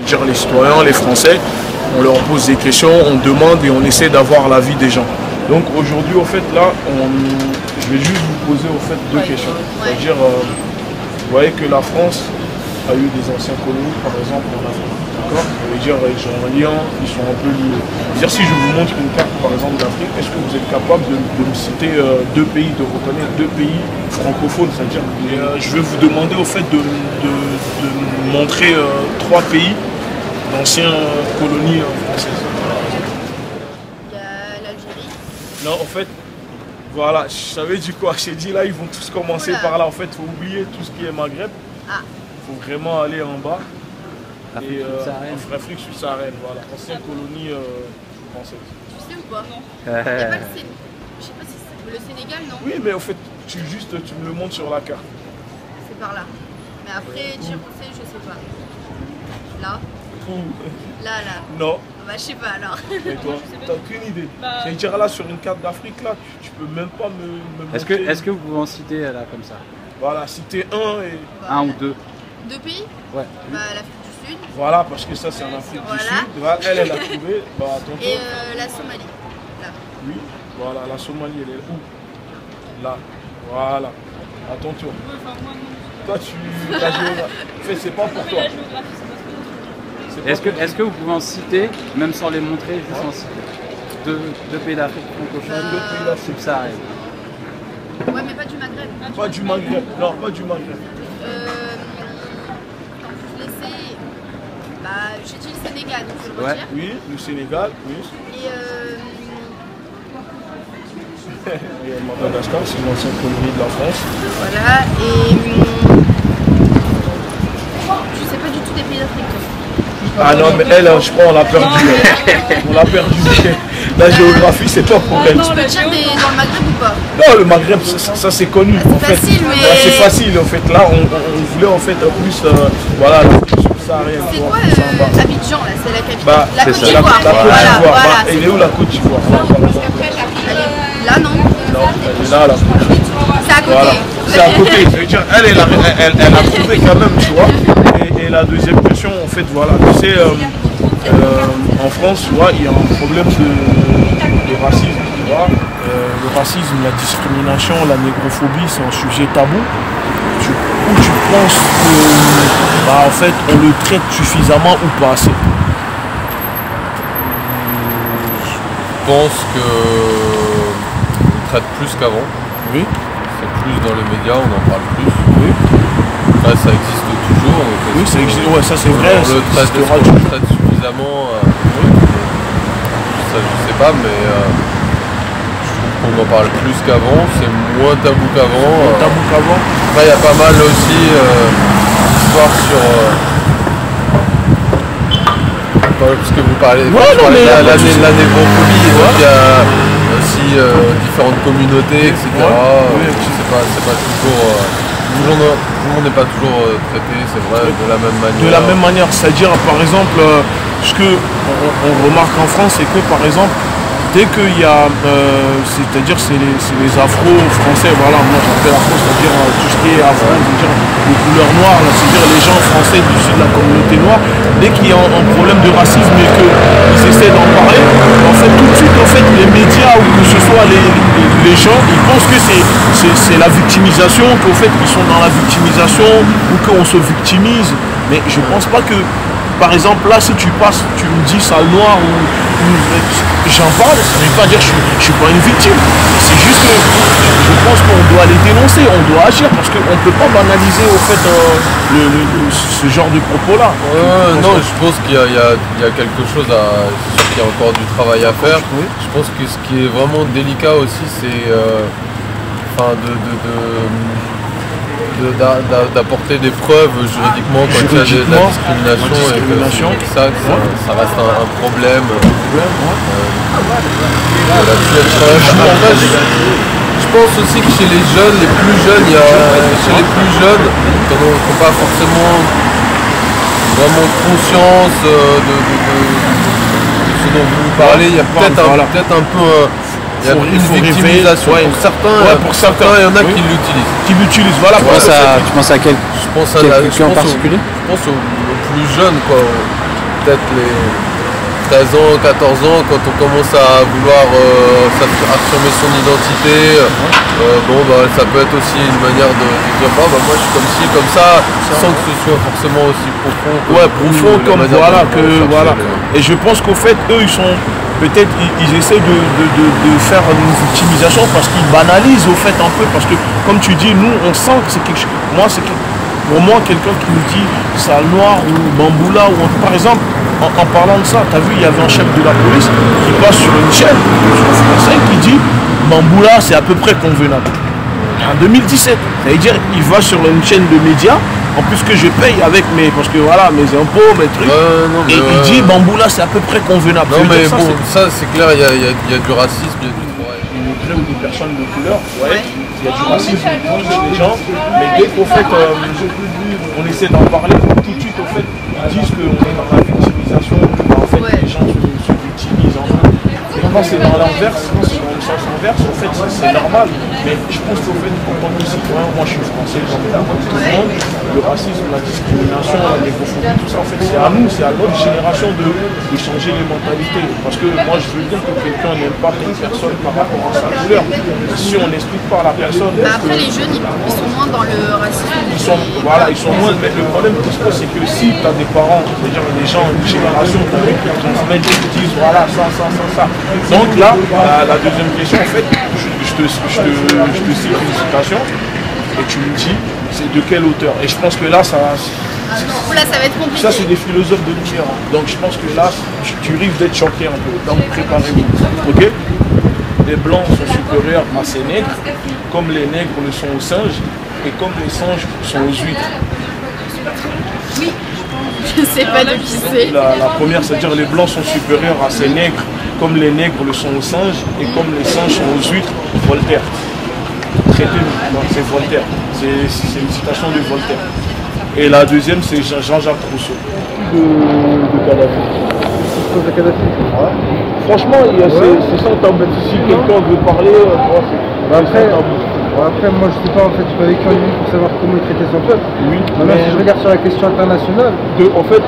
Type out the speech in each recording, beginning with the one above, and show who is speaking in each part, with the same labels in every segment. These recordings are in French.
Speaker 1: dire les citoyens, les Français, on leur pose des questions, on demande et on essaie d'avoir l'avis des gens. Donc aujourd'hui, au fait, là, je vais juste vous poser au fait deux questions. C'est-à-dire, vous voyez que la France a eu des anciens colonies, par exemple, en Afrique. D'accord? Ça veut dire, ils sont en lien, ils sont un peu liés. C'est-à-dire, si je vous montre une carte, par exemple, d'Afrique, est-ce que vous êtes capable de me citer deux pays, de reconnaître deux pays francophones? C'est-à-dire, je vais vous demander au fait de me montrer trois pays d'anciennes colonies françaises.
Speaker 2: Il y a l'Algérie.
Speaker 1: Non, en fait, voilà, je savais du quoi. J'ai dit là, ils vont tous commencer par là. En fait, il faut oublier tout ce qui est Maghreb. Il faut vraiment aller en bas. Et Afrique subsaharienne, voilà, ancienne colonie française.
Speaker 2: Tu sais ou pas? Non. Il n'y a pas le Sénégal. Je sais pas si c'est le Sénégal, non?
Speaker 1: Oui, mais en fait, tu me le montres sur la carte.
Speaker 2: C'est par là. Mais après, dire où c'est, je sais pas. Là? Là.
Speaker 1: Non.
Speaker 2: Bah, je sais pas alors.
Speaker 1: Et toi, t'as aucune idée. C'est-à-dire là, sur une carte d'Afrique, là, tu peux même pas me montrer.
Speaker 3: Est-ce que vous pouvez en citer là comme ça?
Speaker 1: Voilà, citer un et...
Speaker 3: Un ou deux.
Speaker 2: Deux pays?
Speaker 3: Ouais.
Speaker 2: Bah, l'Afrique du Sud.
Speaker 1: Voilà, parce que ça, c'est en Afrique du Sud. Voilà, elle a trouvé. Bah, attends.
Speaker 2: Et la Somalie. Là.
Speaker 1: Oui, voilà, la Somalie, elle est où? Là. Voilà. À ton tour. Toi, la géographie, c'est pas pour toi.
Speaker 3: Est-ce que vous pouvez en citer, même sans les montrer, juste en citer deux pays d'Afrique francophone, deux pays d'Afrique subsaharienne?
Speaker 2: Ouais, mais pas du Maghreb.
Speaker 1: Pas du Maghreb. Non, pas du Maghreb.
Speaker 2: Je laissais. Bah, j'ai dit le Sénégal, donc je le retire.
Speaker 1: Oui, le Sénégal, oui. Et Madagascar, c'est une ancienne colonie de la France.
Speaker 2: Voilà, et. Je sais pas du tout des pays d'Afrique.
Speaker 1: Ah non, mais elle, je crois, on l'a perdu. On l'a perdu. La géographie, c'est pas pour elle.
Speaker 2: Tu peux dire dans le Maghreb ou pas?
Speaker 1: Non, le Maghreb, ça c'est connu.
Speaker 2: C'est facile, mais.
Speaker 1: Ouais, c'est facile, en fait. Là, on voulait en fait plus. Voilà, l'Afrique subsaharienne.
Speaker 2: C'est quoi Abidjan, là? C'est la capitale. La Côte
Speaker 1: La
Speaker 2: d'Ivoire.
Speaker 1: Côte d'Ivoire. Elle est où la Côte d'Ivoire?
Speaker 2: Là, non.
Speaker 1: Non, elle est là, la Côte d'Ivoire.
Speaker 2: C'est à côté.
Speaker 1: Voilà. C'est à côté. Ça veut dire, elle a trouvé quand même, tu vois. Et la deuxième question, en fait, voilà, tu sais, en France, tu vois, il y a un problème de racisme, tu vois. Le racisme, la discrimination, la négrophobie, c'est un sujet tabou. Où tu penses que, bah, en fait, on le traite suffisamment ou pas assez?
Speaker 4: Je pense qu'on traite plus qu'avant.
Speaker 1: Oui.
Speaker 4: C'est plus dans les médias, on en parle plus.
Speaker 1: Oui.
Speaker 4: Après, ça existe toujours.
Speaker 1: Oui, ça existe. Ouais, ça c'est vrai.
Speaker 4: On le traite suffisamment. Ça, je sais pas, mais je trouve qu'on en parle plus qu'avant. C'est moins tabou qu'avant.
Speaker 1: Tabou qu'avant.
Speaker 4: Après, il y a pas mal aussi d'histoires sur. Parce que vous parlez de la négrophobie, il y a aussi différentes communautés, etc. C'est pas toujours. Tout le monde n'est pas toujours traité, c'est vrai, de la même manière.
Speaker 1: De la même manière, c'est-à-dire, par exemple, ce qu'on remarque en France, c'est que, par exemple, dès qu'il y a, c'est-à-dire c'est les afro-français, voilà, moi j'appelle afro, c'est-à-dire tout ce qui est afro, c'est-à-dire les couleurs noires, c'est-à-dire les gens français issus de la communauté noire, dès qu'il y a un problème de racisme et qu'ils essaient d'en parler, en fait tout de suite en fait les médias ou que ce soit les gens, ils pensent que c'est la victimisation, qu'en fait ils sont dans la victimisation ou qu'on se victimise, mais je pense pas que. Par exemple, là, si tu passes, tu me dis sale noir ou j'en parle, ça ne veut pas dire que je suis pas une victime. C'est juste que je pense qu'on doit les dénoncer, on doit agir parce qu'on ne peut pas banaliser au fait ce genre de propos-là.
Speaker 4: Non, je pense qu'il y a quelque chose à. C'est sûr qu'il y a encore du travail à faire. Oui. Je pense que ce qui est vraiment délicat aussi, c'est d'apporter des preuves juridiquement quand il y a de la discrimination et que ça reste un problème. Je pense aussi que chez les jeunes, les plus jeunes, qui n'ont pas forcément vraiment conscience de ce dont vous parlez, il y a peut-être un peu il y a une victimisation pour certains, il y en a qui l'utilisent.
Speaker 1: Voilà.
Speaker 3: Tu penses à quelqu'un en particulier?
Speaker 4: Je pense aux plus jeunes, quoi. peut-être les 13 ans, 14 ans, quand on commence à vouloir affirmer son identité, ça peut être aussi une manière de dire moi je suis comme ci, comme ça, sans que ce soit forcément aussi profond.
Speaker 1: Profond comme voilà. Et je pense qu'au fait, eux, ils sont peut-être ils essaient de faire une victimisation parce qu'ils banalisent au fait un peu, parce que comme tu dis, nous on sent que c'est quelque chose. Pour moi, quelqu'un qui nous dit sale noir ou bamboula, ou par exemple, en parlant de ça, tu as vu, il y avait un chef de la police qui passe sur une chaîne française qui dit bamboula, c'est à peu près convenable. En 2017, ça veut dire il va sur une chaîne de médias, en plus que je paye avec mes impôts, mes trucs, il dit bamboula, c'est à peu près convenable.
Speaker 4: Non mais bon, ça c'est clair, il y a du racisme, il y a du
Speaker 1: ou des personnes de couleur, il y a du racisme des gens, mais dès qu'au fait on essaie d'en parler, tout de suite au fait ils disent qu'on est dans la victimisation, en fait les gens se victimisent en fait. Et quand c'est dans l'inverse, quand c'est dans le sens inverse, en fait c'est normal, mais je pense qu'au fait en tant que citoyen, moi je suis français, comme tout le monde, le racisme, la discrimination, la négrophobie, tout ça en fait c'est à nous, c'est à notre génération de changer les mentalités, parce que moi je veux dire que quelqu'un n'aime pas telle personne par rapport à sa couleur. Si on n'explique pas à la personne.
Speaker 2: Après les jeunes ils sont moins dans le racisme.
Speaker 1: Ils sont moins, mais le problème qui se pose c'est que si tu as des parents, c'est-à-dire des gens, une génération qui transmettent et qui disent voilà ça. Donc là, la deuxième question en fait, je te cite une citation et tu me dis c'est de quelle hauteur. Et je pense que là ça.
Speaker 2: Là ça va être compliqué.
Speaker 1: Ça c'est des philosophes de lumière. Donc je pense que là tu risques d'être choqué un peu. Donc préparez-vous. Ok? Les blancs sont supérieurs à ces nègres, comme les nègres le sont aux singes, et comme les singes sont aux huîtres.
Speaker 2: Oui, je sais pas de qui c'est.
Speaker 1: La première, c'est-à-dire les blancs sont supérieurs à ces nègres, comme les nègres le sont aux singes, et comme les singes sont aux huîtres. Voltaire. C'est Voltaire. C'est une citation de Voltaire. Et la deuxième, c'est Jean-Jacques Rousseau. De Kadhafi. Franchement, c'est sans tabou. Si quelqu'un veut parler,
Speaker 5: après, moi je sais pas, en fait, j'ai pas vécu en Libye pour savoir comment il traitait son peuple.
Speaker 1: Oui.
Speaker 5: Maintenant, si je regarde sur la question internationale.
Speaker 1: En fait,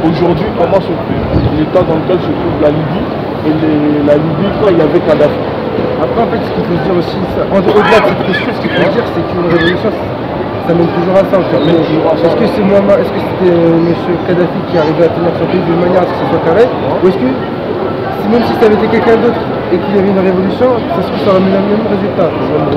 Speaker 1: aujourd'hui, comment se trouve l'état dans lequel se trouve la Libye et la Libye quand il y avait Kadhafi.
Speaker 5: Après, en fait, ce qu'il faut se dire aussi, au-delà de cette question, ce qu'il faut dire, c'est qu'une révolution, ça mène toujours à ça. En fait. Est-ce que c'est est-ce que c'était M. Kadhafi qui arrivait à tenir son pays de manière à ce que ça soit carré, ou est-ce que même si ça avait été quelqu'un d'autre et qu'il y avait une révolution, ça aurait mis le même résultat.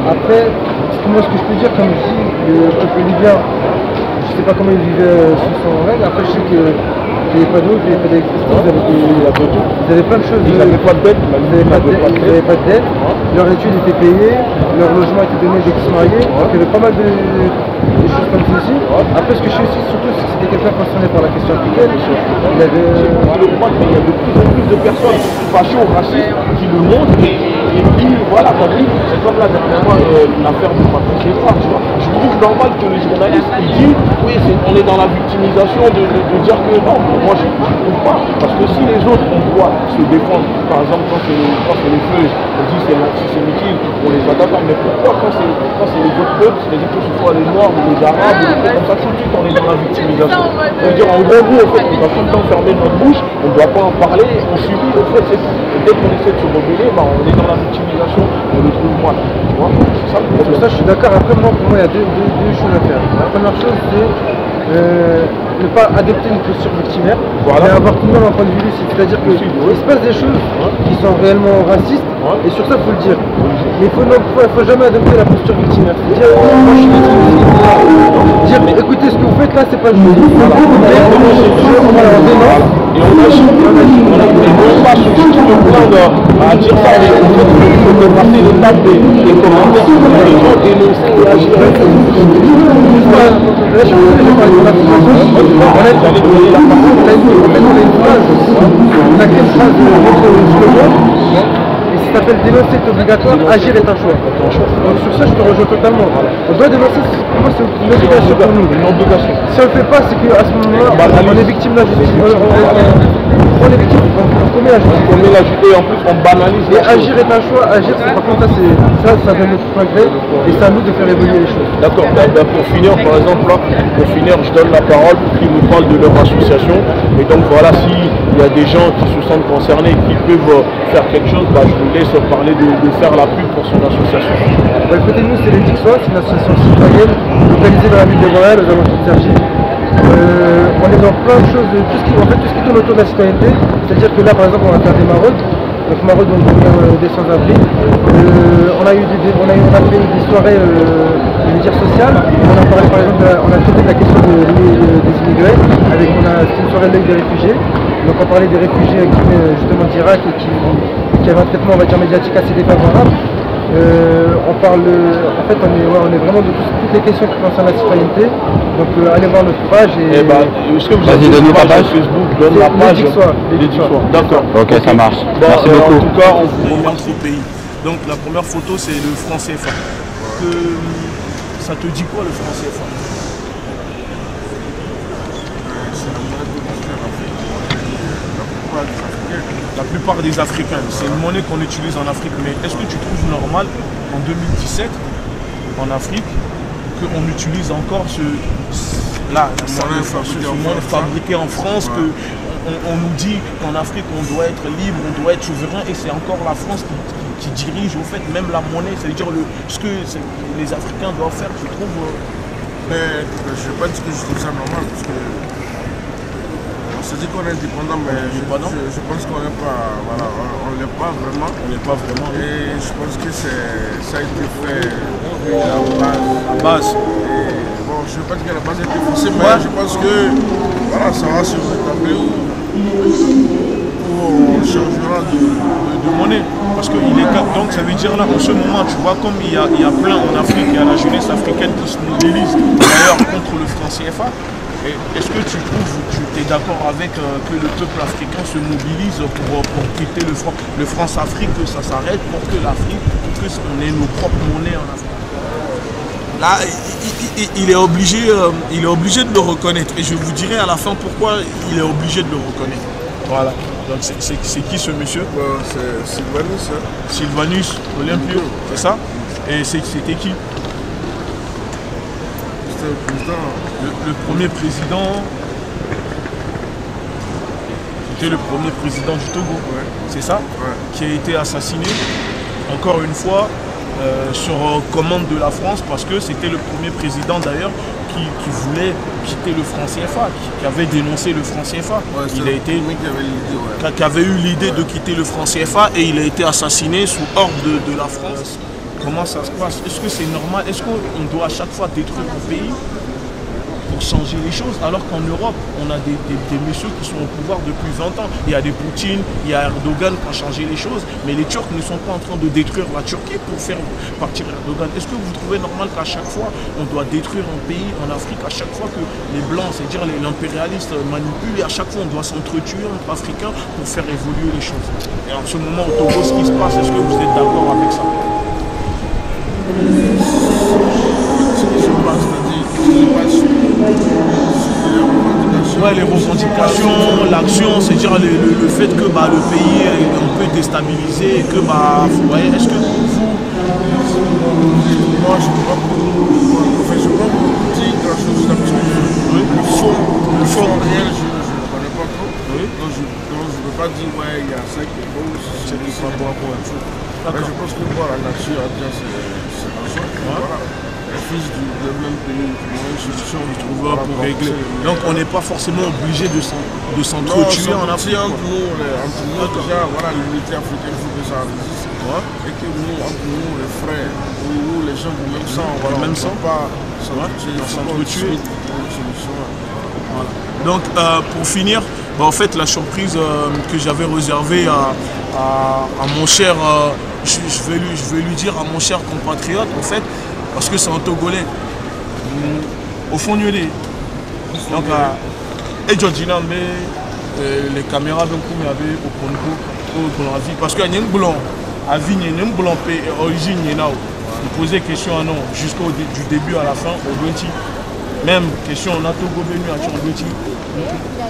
Speaker 5: Après, ce que je peux dire, comme je dis, le peuple libyen, je sais pas comment il vivait sous son règne. Après, je sais qu'il n'y avait pas d'eau, il n'y avait pas d'électricité, ils avaient plein de choses.
Speaker 1: Ils n'avaient pas de dette,
Speaker 5: ils n'avaient pas de dette, leur étude était payée, leur logement était donné dès qu'ils se mariaient, donc il y avait pas mal de choses comme ceci. Après, ce que je sais aussi, surtout, c'est que c'était quelqu'un concerné par la question africaine. Il y avait.
Speaker 1: Je crois qu'il y a de plus en plus de personnes fâchées au racisme qui le montrent et qui, voilà, c'est comme là dernièrement l'affaire de Patrice Evra, tu vois. Je trouve normal que les journalistes ils disent oui, on est dans la victimisation de dire que non, moi je ne trouve pas. Parce que si les autres ont droit se défendre, par exemple quand c'est les feux, on dit c'est l'antisémitisme, on les attaque, mais pourquoi quand c'est les autres peuples, c'est-à-dire que ce soit les Noirs ou les Arabes, ou les comme ça, tout de suite on est dans la victimisation. C'est-à-dire en gros, nous, en fait, on doit tout le temps fermer notre bouche, on ne doit pas en parler, on subit, en fait, c'est tout. Et dès qu'on essaie de se rebeller, on est dans la victimisation, on le trouve mal. Tu vois, c'est ça le problème.
Speaker 5: Sur ça, je suis d'accord. Après, pour moi, il y a deux choses à faire. La première chose, c'est ne pas adopter une posture victimaire, mais avoir tout de même un point de vue lucide. C'est-à-dire qu'il se passe des choses qui sont réellement racistes, et sur ça, il faut le dire. Mais il ne faut jamais adopter la posture victimaire. C'est-à-dire, moi je suis victime, dire, mais écoutez, ce que vous faites là, c'est pas juste. Voilà. On dénonce.
Speaker 1: Et on agit. Et non pas ceux qui me plaindre à dire ça, mais en fait, il faut dépasser l'étape des commentaires sur les réseaux, dénoncer et agir.
Speaker 5: Là, je vais parler de la situation. On a une phrase. On a quelle phrase de notre slogan? Et ça s'appelle dénoncer est obligatoire, agir est un choix. Donc sur ça, je te rejoins totalement. On doit dénoncer, pour moi, c'est une obligation pour nous.
Speaker 1: Une obligation.
Speaker 5: Si on ne le fait pas, c'est qu'à ce moment-là, on est victime de la justice. On est victime. commet l'injustice.
Speaker 1: On commet l'injustice et en plus on banalise.
Speaker 5: Et agir est un choix, agir, par contre, ça donne notre progrès et c'est à nous de faire évoluer les choses.
Speaker 1: D'accord, pour finir, par exemple, là, je donne la parole pour qu'ils nous parlent de leur association. Et donc voilà, s'il y a des gens qui se sentent concernés et qui peuvent faire quelque chose, bah, je vous laisse parler de faire la pub pour son association.
Speaker 5: Bah, écoutez, nous, c'est les Dixois, c'est une association citoyenne localisée dans la ville de Montréal, aux alentours de Cergy. On est dans plein de choses, tout ce qui tourne autour de la citoyenneté, c'est-à-dire que là, par exemple, on va faire des maraudes. Donc maraudes vont venir dès sans-abri. On a fait des soirées, je veux dire, sociales. On a parlé, par exemple, on a traité de la question des immigrés. C'était une soirée de l'œil des réfugiés. Donc on parlait des réfugiés qui venaient justement d'Irak et qui avaient un traitement, on va dire, médiatique assez défavorable. On parle, en fait, on est vraiment de toutes les questions qui concernent la citoyenneté. Donc allez voir notre page et.
Speaker 1: Est-ce que vous avez une page Facebook? Donne la page.
Speaker 5: Les Dixois.
Speaker 1: D'accord.
Speaker 3: Ok, ça marche.
Speaker 1: Bon,
Speaker 3: Merci beaucoup.
Speaker 1: En tout cas, on vous remercie au pays. Donc la première photo, c'est le franc CFA. Ça te dit quoi le franc CFA? La plupart des Africains, c'est une monnaie qu'on utilise en Afrique, mais est-ce que tu trouves normal en 2017 en Afrique qu'on utilise encore ce monnaie fabriqué en France, qu'on nous dit qu'en Afrique on doit être libre, on doit être souverain, et c'est encore la France qui dirige au fait même la monnaie, c'est-à-dire ce que les Africains doivent faire, tu trouves
Speaker 6: Mais je pense que je trouve ça normal parce que on se dit qu'on est indépendant, mais je pense qu'on n'est pas, voilà, on l'est pas vraiment.
Speaker 1: On n'est pas vraiment.
Speaker 6: Et je pense que ça a été fait à base. Et bon, je ne veux pas dire que la base a été forcée, mais je pense que voilà, ça va se rétablir où on changera de monnaie. Parce que donc ça veut dire là, en ce moment, tu vois, comme il y a plein en Afrique, il y a la jeunesse africaine qui se mobilise d'ailleurs contre le franc CFA. Est-ce que tu trouves, tu es d'accord avec que le peuple africain se mobilise pour quitter le France-Afrique, que ça s'arrête pour que l'Afrique, pour qu'on ait nos propres monnaies en Afrique?
Speaker 7: Là, il est obligé de le reconnaître. Et je vous dirai à la fin pourquoi il est obligé de le reconnaître.
Speaker 1: Voilà. Donc c'est qui ce monsieur?
Speaker 6: C'est Sylvanus. Hein.
Speaker 1: Sylvanus Olympio, c'est ça? Et c'était qui?
Speaker 6: C'était le président.
Speaker 1: Le premier président. C'était le premier président du Togo, c'est ça? Qui a été assassiné, encore une fois, sur commande de la France, parce que c'était le premier président d'ailleurs qui voulait quitter le franc CFA, qui avait dénoncé le franc CFA. Qui avait eu l'idée de quitter le franc CFA et il a été assassiné sous ordre de la France. Comment ça se passe? Est-ce que c'est normal? Est-ce qu'on doit à chaque fois détruire un pays pour changer les choses, alors qu'en Europe, on a des messieurs qui sont au pouvoir depuis 20 ans. Il y a des Poutine, il y a Erdogan qui a changé les choses, mais les Turcs ne sont pas en train de détruire la Turquie pour faire partir Erdogan. Est-ce que vous trouvez normal qu'à chaque fois, on doit détruire un pays en Afrique, à chaque fois que les Blancs, c'est-à-dire l'impérialiste manipule, et à chaque fois on doit s'entretuer entre Africains pour faire évoluer les choses? Et en ce moment au Togo, ce qui se passe, est-ce que vous êtes d'accord avec ça? Ouais, les revendications, l'action, c'est-à-dire le fait que le pays est un peu déstabilisé et que vous voyez, est-ce que vous...
Speaker 6: Moi je ne peux pas vous dire grand-chose là parce que le fond réel je ne le connais pas trop. Donc je ne peux pas dire il y a ça qui est beau, c'est pas bon pour un chose. Mais je pense que la nature a déjà ses raisons. Voilà. Les fils du même pays, une institution
Speaker 1: pour régler. Donc on n'est pas forcément obligé de s'entretuer en Afrique.
Speaker 6: Entre nous déjà, voilà, l'unité africaine, il faut que ça existe. Et que nous, entre nous, les frères, ou les gens du même sang, voilà,
Speaker 1: même sang,
Speaker 6: pas s'entretuer.
Speaker 1: Voilà. Donc pour finir, en fait la surprise que j'avais réservée à mon cher, je vais lui dire à mon cher compatriote en fait, parce que c'est un Togolais. Au fond de l'île. Donc, les caméras donc il y avait au Congo, pour la vie. Parce qu'il y a un blanc, à Vigne, il y a un blanc origine, il posait question à non, jusqu'au du début à la fin, au Doiti. Même question, on a Togo venu à Tchourbeti.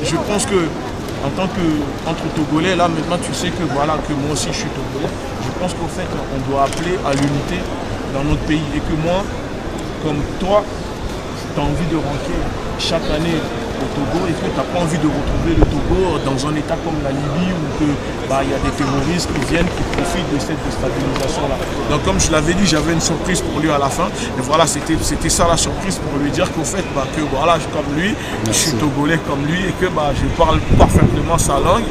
Speaker 1: Je pense que en tant qu'entre Togolais, là maintenant tu sais que voilà, que moi aussi je suis Togolais. Je pense qu'en fait on doit appeler à l'unité dans notre pays et que moi, comme toi, tu as envie de rentrer chaque année au Togo et que tu n'as pas envie de retrouver le Togo dans un état comme la Libye où y a des terroristes qui viennent, qui profitent de cette déstabilisation-là. Donc comme je l'avais dit, j'avais une surprise pour lui à la fin. Et voilà, c'était ça la surprise pour lui dire qu'au fait, que voilà, comme lui, je suis Togolais comme lui et que je parle parfaitement sa langue.